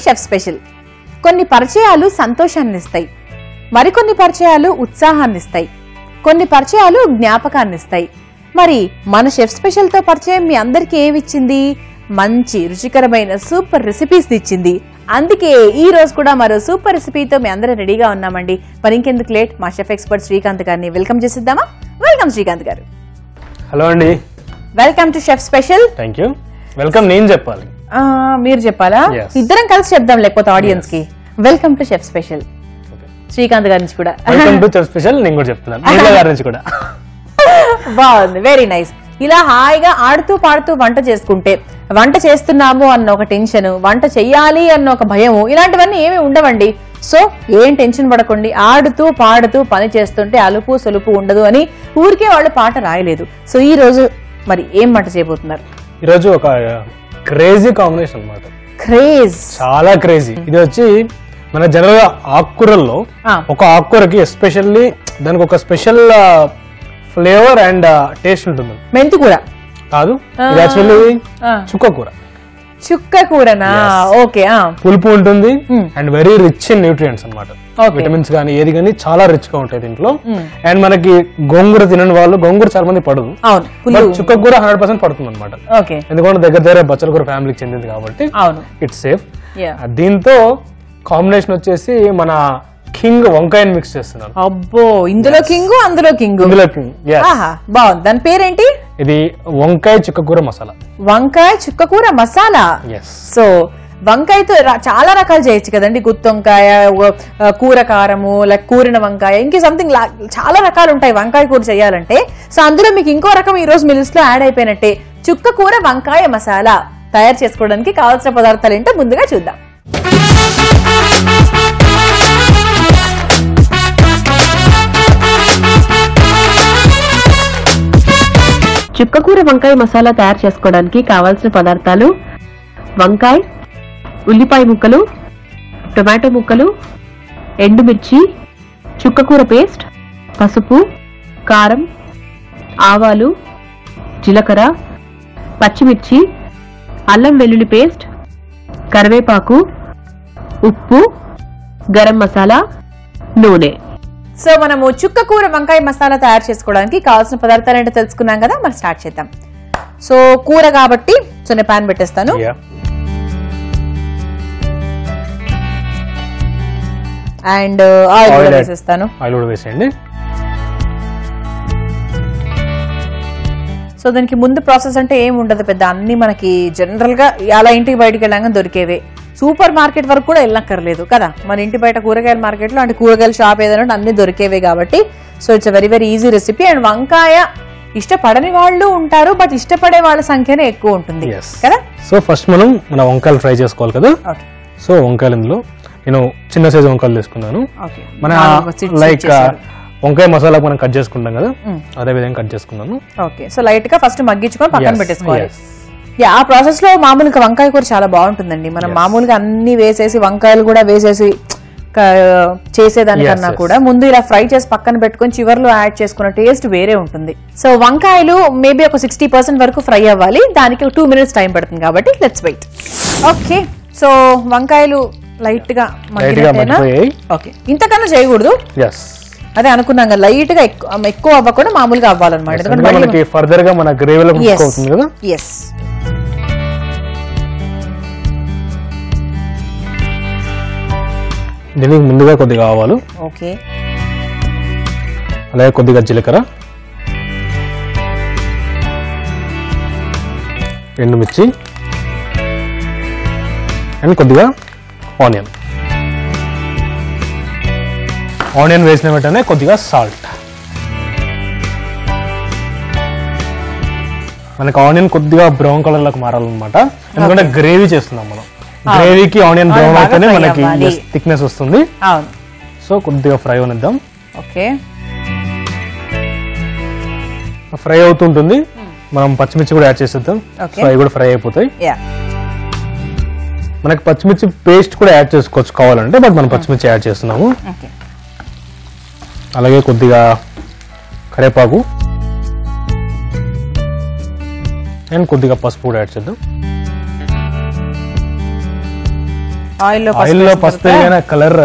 Chef special. కొన్ని పరిచయాలు సంతోషాన్ని ఇస్తాయి, మరికొన్ని పరిచయాలు ఉత్సాహాన్ని ఇస్తాయి, కొన్ని పరిచయాలు జ్ఞాపకాన్ని ఇస్తాయి. మరి మన షెఫ్ స్పెషల్ తో పరిచయం మీ అందరికీ ఏమిచ్చింది? మంచి రుచికరమైన సూపర్ రెసిపీస్ ఇచ్చింది. అందుకే ఈ రోజు కూడా మరో సూపర్ రెసిపీతో మీ అందరూ రెడీగా ఉన్నామండి. మరి ఇంకెందుకు లేట్, మా షెఫ్ ఎక్స్పర్ట్ శ్రీకాంత్ గారిని వెల్కమ్ చేసిద్దామా? వెల్కమ్ శ్రీకాంత్ గారు. హలో అండి, welcome to chef special. Thank you. Welcome నేను చెప్పాలి, మీరు చెప్పాలా? ఇద్దరం కలిసి చెప్దాం, లేకపోతే ఆడియన్స్ కి. Welcome to chef special. Srikanth గారి నుంచి కూడా వెల్కమ్ టు షెఫ్ స్పెషల్ నేను కూడా చెప్తున్నాను, గారి నుంచి కూడా. బాగుంది, వెరీ నైస్. ఇలా హాయిగా ఆడుతూ పాడుతూ వంట చేసుకుంటే, వంట చేస్తున్నాము అన్న ఒక టెన్షన్, వంట చెయ్యాలి అన్న ఒక భయము, ఇలాంటివన్నీ ఏమీ ఉండవండి. సో ఏం టెన్షన్ పడకండి, ఆడుతూ పాడుతూ పని చేస్తుంటే అలుపు సొలుపు ఉండదు అని ఊరికే వాళ్ళు పాట రాయలేదు. సో ఈ రోజు మరి ఏం వంట చేయబోతున్నారు? ఈ రోజు ఒక క్రేజీ కాంబినేషన్ అన్నమాట. క్రేజ్, చాలా క్రేజీ. ఇది వచ్చి మన జనరల్ గా ఆకుకూరల్లో ఒక ఆకుకూరకి ఎస్పెషల్లీ దానికి ఒక స్పెషల్ ఫ్లేవర్ అండ్ టేస్ట్ ఉంటుంది. మెంతి కూర కాదు, ఇది యాక్చువల్లీ చుక్క కూర. చుక్క కూరనా? ఓకే. పులుపు ఉంటుంది and very rich in nutrients అన్నమాట. విటమిన్స్ కానీ ఏది కానీ చాలా రిచ్ గా ఉంటాయి దీంట్లో. అండ్ మనకి గోంగూర తినని వాళ్ళు, గోంగూర చాలా మంది పడదు, చుక్క కూర 100% పడుతుంది అనమాట. ఎందుకంటే దగ్గర బచ్చల కూర ఫ్యామిలీకి చెందింది కాబట్టి ఇట్స్ సేఫ్. దీంతో కాంబినేషన్ వచ్చేసి మన కింగ్ వంకాయని మిక్స్ చేస్తున్నాను. అబ్బో, ఇందులో కింగ్ అందులో కింగ్. బాగుంది. దాని పేరేంటి? ఇది వంకాయ చుక్కకూర మసాలా. వంకాయ చుక్కకూర మసాలా. సో వంకాయతో చాలా రకాలు చేయొచ్చు కదండి. గుత్తి వంకాయ, కూర కారము, లైక్ కూరిన వంకాయ, ఇంకే సంథింగ్ చాలా రకాలు ఉంటాయి వంకాయ కూర చేయాలంటే. సో అందులో మీకు ఇంకో రకం ఈ రోజు మీ లిస్ట్ లో యాడ్ అయిపోయినట్టే, చుక్కకూర వంకాయ మసాలా. తయారు చేసుకోవడానికి కావాల్సిన పదార్థాలు ఏంటో ముందుగా చూద్దాం. చుక్కకూర వంకాయ మసాలా తయారు చేసుకోవడానికి కావాల్సిన పదార్థాలు: వంకాయ, ఉల్లిపాయ ముక్కలు, టొమాటో ముక్కలు, ఎండుమిర్చి, చుక్కకూర పేస్ట్, పసుపు, కారం, ఆవాలు, జీలకర్ర, పచ్చిమిర్చి, అల్లం వెల్లుల్లి పేస్ట్, కరివేపాకు, ఉప్పు, గరం మసాలా, నూనె. సో మనము చుక్కకూర వంకాయ మసాలా తయారు చేసుకోవడానికి కావాల్సిన పదార్థాలు ఏంటో తెలుసుకున్నాం కదా, మరి స్టార్ట్ చేద్దాం. సో కూర కాబట్టి నేను పాన్ పెట్టేస్తాను. అండ్ ఆయిల్ కూడా వేసేస్తాను. ఆయిల్ కూడా వేసేయండి. సో దానికి ముందు ప్రాసెస్ అంటే ఏమి ఉండదు పెద్ద, అన్ని మనకి జనరల్ గా అలా ఇంటికి బయటికి వెళ్ళాక దొరికేవే. సూపర్ మార్కెట్ వరకు కూడా వెళ్ళక్కర్లేదు కదా, మన ఇంటి బయట కూరగాయల మార్కెట్ లో అంటే కూరగాయల షాప్ ఏదైనా అన్ని దొరికేవే కాబట్టి. So it's very very easy recipe. And వంకాయ ఇష్టపడని వాళ్ళు ఉంటారు, బట్ ఇష్టపడే వాళ్ళ సంఖ్యనే ఎక్కువ ఉంటుంది కదా. సో ఫస్ట్ మనం మన వంకాయలు ఫ్రై చేసుకోవాలి కదా. సో వంకాయలు ఇందులో నేను చిన్న సైజు వంకాయలు తీసుకున్నాను. మన లైక్ వంకాయ మసాలా మనం కట్ చేసుకుంటాం కదా, అదే విధంగా కట్ చేసుకున్నాను. ఓకే. సో లైట్ గా ఫస్ట్ మగ్గించుకొని పక్కన పెట్టేసుకోవాలి. ఆ ప్రాసెస్ లో మామూలుగా వంకాయ కూర చాలా బాగుంటుంది. మనం మామూలుగా అన్ని వేసేసి వంకాయలు కూడా వేసేసి చేసేదానికన్నా కూడా ముందు ఇలా ఫ్రై చేసి పక్కన పెట్టుకొని చివర్లో యాడ్ చేసుకున్న టేస్ట్ వేరే ఉంటుంది. సో వంకాయలు మేబీ ఒక 60% వరకు ఫ్రై అవ్వాలి, దానికి 2 minutes టైం పడుతుంది కాబట్టి లెట్స్ వెయిట్. ఓకే. సో వంకాయలు లైట్ గా మగ్గినట్టేనా? ఓకే, ఇంతకన్నా చేయకూడదు. అదే అనుకున్నాం కదా, లైట్ గా ఎక్కువ అవ్వకుండా మామూలుగా అవ్వాలన్నమాట. దీనికి ముందుగా కొద్దిగా ఆవాలు, ఓకే, అలాగే కొద్దిగా జీలకర్ర, ఎండుమిర్చి అండ్ కొద్దిగా ఆనియన్. ఆనియన్ వేసిన వెంటనే కొద్దిగా సాల్ట్. మనకి ఆనియన్ కొద్దిగా బ్రౌన్ కలర్ లోకి మారాలన్నమాట, ఎందుకంటే గ్రేవీ చేస్తున్నాం మనం. గ్రేవీకి ఆనియన్ బ్రౌన్ అయితేనే మనకి థిక్నెస్ వస్తుంది. సో కొద్దిగా ఫ్రై అవనిద్దాం. ఓకే, ఫ్రై అవుతుంటుంది. మనం పచ్చిమిర్చి కూడా యాడ్ చేసేద్దాం, ఫ్రై కూడా ఫ్రై అయిపోతాయి. మనకి పచ్చిమిర్చి పేస్ట్ కూడా యాడ్ చేసుకోవచ్చు కావాలంటే, బట్ మనం పచ్చిమిర్చి యాడ్ చేస్తున్నాము. అలాగే కొద్దిగా కరివేపాకు అండ్ కొద్దిగా పసుపు కూడా యాడ్ చేద్దాం. ఆయిల్లో పసుపు కలర్.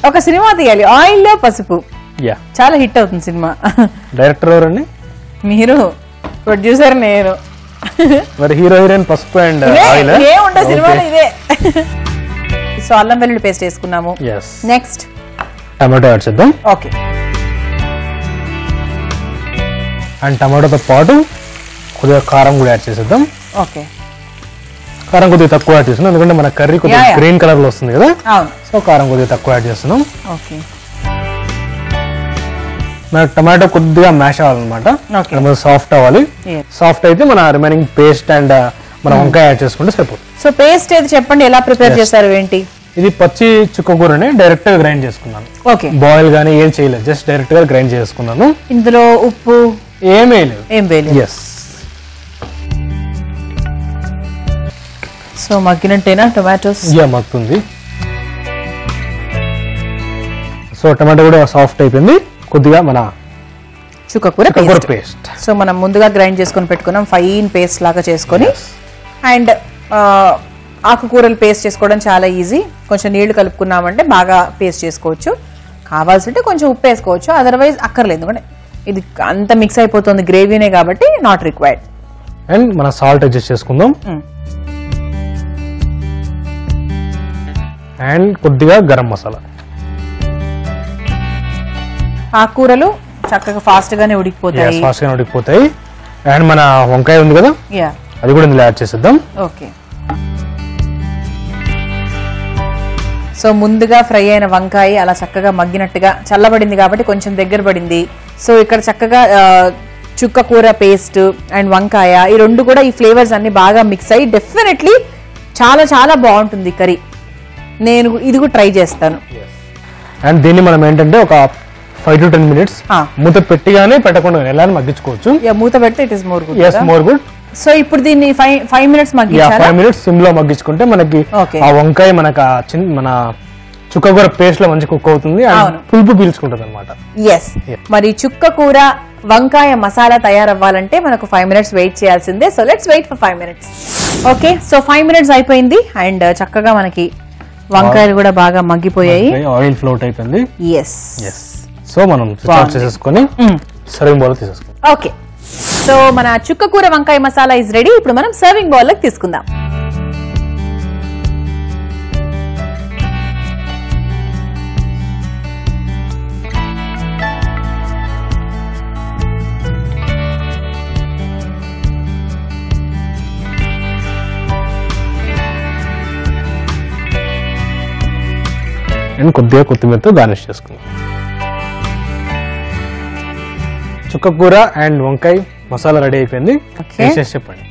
ఒక సినిమా తీయాలి ఆయిల్లో పసుపు, చాలా హిట్ అవుతుంది సినిమా. డైరెక్టర్ ఎవరండి? మీరు. ప్రొడ్యూసర్ నేను. మరి హీరో హీరోయిన్ పసుపు అండ్ ఆయిల్ ఏముండదు సినిమాలో ఇదే. సో అల్లం వెల్లుల్లి పేస్ట్ వేసుకున్నాము. నెక్స్ట్ టమాటో యాడ్ చేద్దాం. ఓకే. అండ్ టమాటోతో పాటు కొద్దిగా కారం కూడా యాడ్ చేసేద్దాం. ఓకే. కారం కొద్దిగా తక్కువ యాడ్ చేస్తున్నాం ఎందుకంటే మన కర్రీ కొద్దిగా గ్రీన్ కలర్ లో వస్తుంది కదా. సో కారం కొద్దిగా తక్కువ యాడ్ చేస్తున్నాం. ఓకే. మన టమాటో కొద్దిగా మ్యాష్ అవ్వాలన్నమాట, సాఫ్ట్ అవ్వాలి. సాఫ్ట్ అయితే మన రిమైనింగ్ పేస్ట్ అండ్ మన వంకాయ యాడ్ చేసుకుంటే సరిపోతుంది. సో పేస్ట్ ఏది చెప్పండి, ఎలా ప్రిపేర్ చేస్తారు ఏంటి? ఇది పచ్చి చుక్కకూరని డైరెక్ట్ గా గ్రైండ్ చేసుకున్నాను. ఓకే. బాయిల్ గానీ ఏం చేయలేదు, జస్ట్ డైరెక్ట్ గా గ్రైండ్ చేసుకున్నాను. ఇందులో ఉప్పు ఏం వేయలేదు. ఎస్. సో మగ్గినట్టేనా టొమాటోస్? మగ్గుతుంది. సో టమాటో కూడా సాఫ్ట్ అయిపోయింది. కొద్దిగా మన చుక్కకూర పేస్ట్. సో మనం ముందుగా గ్రైండ్ చేసుకొని పెట్టుకున్నాం, ఫైన్ పేస్ట్ లాగా చేసుకొని. అండ్ ఆకుకూరలు పేస్ట్ చేసుకోవడం చాలా ఈజీ. కొంచెం నీళ్లు కలుపుకున్నామంటే బాగా పేస్ట్ చేసుకోవచ్చు. కావాల్సింటే కొంచెం ఉప్పు వేసుకోవచ్చు, అదర్వైజ్ అక్కర్లేదు ఎందుకంటే ఇది అంత మిక్స్ అయిపోతుంది గ్రేవీనే కాబట్టి నాట్ రిక్వైర్డ్. అండ్ మన సాల్ట్ అడ్జస్ట్ చేసుకుందాం. అండ్ కొద్దిగా గరం మసాలా. ఆకుకూరలు చక్కగా ఫాస్ట్ గానే ఉడికిపోతాయి. అండ్ మన వంకాయ ఉంది కదా, అది కూడా ఇందులో యాడ్ చేసేద్దాం. ఓకే. సో ముందుగా ఫ్రై అయిన వంకాయ అలా చక్కగా మగ్గినట్టుగా చల్లబడింది కాబట్టి కొంచెం దగ్గర పడింది. సో ఇక్కడ చక్కగా చుక్కకూర పేస్ట్ అండ్ వంకాయ ఈ రెండు కూడా ఈ ఫ్లేవర్స్ అన్ని బాగా మిక్స్ అయ్యి డెఫినెట్లీ చాలా చాలా బాగుంటుంది కర్రీ. నేను ఇది కూడా ట్రై చేస్తాను. అండ్ దీన్ని మనం ఏంటంటే ఒక 5 to 10 minutes మూత పెట్టిగానే పెట్టకుండా ఎలా మగ్గించుకోవచ్చు. మూత పెడితే it is more good. More good. So ఇప్పుడు దీన్ని 5 minutes మగ్గించాలా? 5 minutes సిమ్ లో మగ్గించుకుంటే మనకి ఆ వంకాయ మనకు మన చుక్కకూర పేస్ట్ లో మంచి కుక్ అవుతుంది, పులుపు పీల్చుకుంటుంది అనమాట. ఎస్. మరి చుక్కకూర వంకాయ మసాలా తయారవ్వాలంటే మనకు 5 minutes వెయిట్ చేయాల్సిందే. So let's wait for 5 minutes. Okay. So 5 minutes అయిపోయింది అండ్ చక్కగా మనకి వంకాయలు కూడా బాగా మగ్గిపోయాయి, ఆయిల్ ఫ్లోట్ అయిపోయింది. ఎస్. సో మనం చేసేసుకొని సర్వింగ్ బౌల్ తీసేసుకుందాం. ఓకే. సో మన చుక్కకూర వంకాయ మసాలా ఇస్ రెడీ. ఇప్పుడు మనం సర్వింగ్ బౌల్ లోకి తీసుకుందాం. అండ్ కొద్దిగా కొత్తిమీరతో గార్నిష్ చేసుకుందాం. చుక్కకూర అండ్ వంకాయ మసాలా రెడీ అయిపోయింది. చెప్పండి.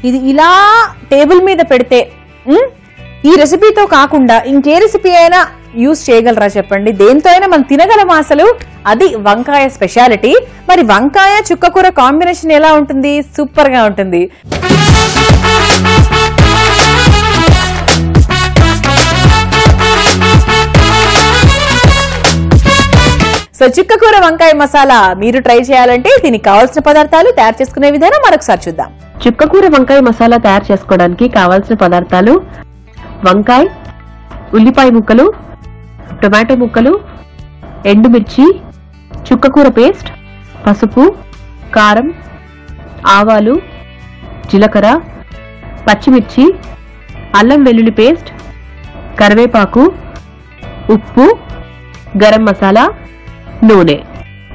ఇది ఇలా టేబుల్ మీద పెడితే ఈ రెసిపీతో కాకుండా ఇంకే రెసిపీ అయినా యూజ్ చేయగలరా చెప్పండి? దేంతో అయినా మనం తినగలం అసలు. అది వంకాయ స్పెషాలిటీ. మరి వంకాయ చుక్కకూర కాంబినేషన్ ఎలా ఉంటుంది? సూపర్ గా ఉంటుంది. సో చుక్కకూర వంకాయ మసాలా మీరు ట్రై చేయాలంటే దీనికి కావాల్సిన పదార్థాలు, తయారు చేసుకునే విధానం మరొకసారి చూద్దాం. చుక్కకూర వంకాయ మసాలా తయారు చేసుకోవడానికి కావాల్సిన పదార్థాలు: వంకాయ, ఉల్లిపాయ ముక్కలు, టొమాటో ముక్కలు, ఎండుమిర్చి, చుక్కకూర పేస్ట్, పసుపు, కారం, ఆవాలు, జీలకర్ర, పచ్చిమిర్చి, అల్లం వెల్లుల్లి పేస్ట్, కరివేపాకు, ఉప్పు, గరం మసాలా, నూనె.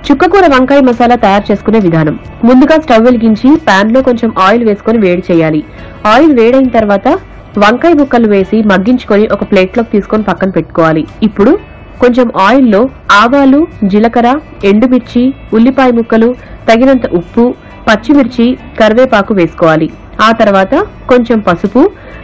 చుక్కకూర వంకాయ మసాలా తయారు చేసుకునే విధానం: ముందుగా స్టవ్ వెలిగించి పాన్ లో కొంచెం ఆయిల్ వేసుకొని వేడి చేయాలి. ఆయిల్ వేడైన తర్వాత వంకాయ ముక్కలు వేసి మగ్గించుకొని ఒక ప్లేట్ లోకి తీసుకొని పక్కన పెట్టుకోవాలి. ఇప్పుడు కొంచెం ఆయిల్ లో ఆవాలు, జీలకర్ర, ఎండుమిర్చి, ఉల్లిపాయ ముక్కలు, తగినంత ఉప్పు, పచ్చిమిర్చి, కరివేపాకు వేసుకోవాలి. ఆ తర్వాత కొంచెం పసుపు,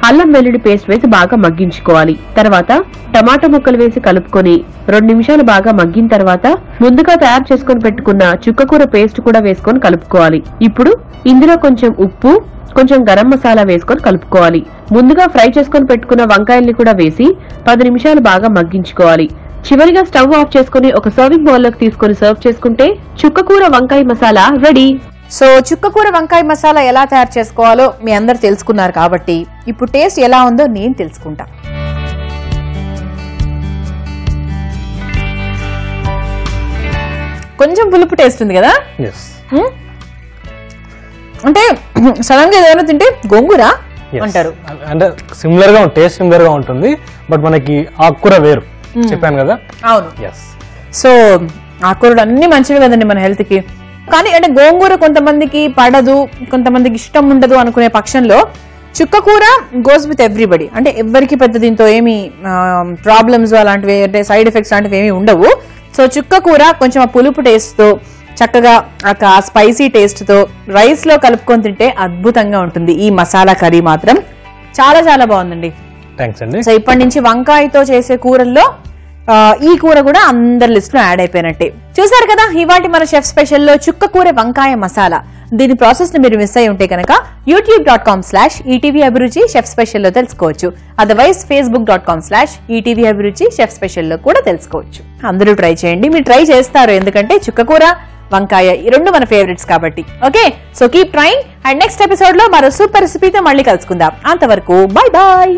అల్లం వెల్లుల్లి పేస్ట్ వేసి బాగా మగ్గించుకోవాలి. తర్వాత టమాటో ముక్కలు వేసి కలుపుకొని 2 నిమిషాలు బాగా మగ్గిన తర్వాత ముందుగా తయారు చేసుకొని పెట్టుకున్న చుక్కకూర పేస్ట్ కూడా వేసుకొని కలుపుకోవాలి. ఇప్పుడు ఇందులో కొంచెం ఉప్పు, కొంచెం గరం మసాలా వేసుకొని కలుపుకోవాలి. ముందుగా ఫ్రై చేసుకొని పెట్టుకున్న వంకాయల్ని కూడా వేసి 10 నిమిషాలు బాగా మగ్గించుకోవాలి. చివరిగా స్టవ్ ఆఫ్ చేసుకుని ఒక సర్వింగ్ బౌల్ లోకి తీసుకొని సర్వ్ చేసుకుంటే చుక్కకూర వంకాయ మసాలా రెడీ. సో చుక్కకూర వంకాయ మసాలా ఎలా తయారు చేసుకోవాలో మీ అందరు తెలుసుకున్నారు కాబట్టి ఇప్పుడు టేస్ట్ ఎలా ఉందో నేను తెలుసుకుంటా. కొంచెం పులుపు టేస్ట్ ఉంది కదా. ఎస్ అంటే సడన్ గా ఏదైనా తింటే గోంగూర అంటారు. అంటే సిమిలర్ గా టేస్ట్ సిమిలర్ గా ఉంటుంది, బట్ మనకి ఆకుకూర వేరు చెప్పాను కదా. అవును. ఎస్. సో ఆకుకూరలు అన్ని మంచివి కదండి మన హెల్త్ కి. కానీ అంటే గోంగూర కొంతమందికి పడదు, కొంతమందికి ఇష్టం ఉండదు అనుకునే పక్షంలో చుక్కకూర గోస్ విత్ ఎవ్రీబడి. అంటే ఎవరికి పెద్ద దీంతో ఏమి ప్రాబ్లమ్స్ అలాంటివి అంటే సైడ్ ఎఫెక్ట్స్ లాంటివి ఏమి ఉండవు. సో చుక్కకూర కొంచెం ఆ పులుపు టేస్ట్ తో చక్కగా ఆ స్పైసీ టేస్ట్ తో రైస్ లో కలుపుకొని తింటే అద్భుతంగా ఉంటుంది. ఈ మసాలా కర్రీ మాత్రం చాలా చాలా బాగుందండి. థాంక్స్ అండి. సో ఇప్పటి నుంచి వంకాయతో చేసే కూరల్లో ఈ కూర కూడా అందరి లిస్ట్ లో యాడ్ అయిపోయినట్టే. చూసారు కదా ఇవాటి మన షెఫ్ స్పెషల్ లో చుక్కకూర వంకాయ మసాలా. దీని ప్రాసెస్ ని మీరు మిస్ అయి ఉంటే కనుక youtube.com/ETV అభిరుచి షెఫ్ స్పెషల్ లో తెలుసుకోవచ్చు. అదర్వైజ్ facebook.com/ETV అభిరుచి షెఫ్ స్పెషల్ లో కూడా తెలుసుకోవచ్చు. అందరూ ట్రై చేయండి, మీరు ట్రై చేస్తారు, ఎందుకంటే చుక్కకూర వంకాయ ఈ రెండు మన ఫేవరెట్స్ కాబట్టి. Okay, so keep trying. And next episode లో మరో సూపర్ రెసిపీతో మళ్ళీ కలుసుకుందాం. అంతవరకు బై బాయ్.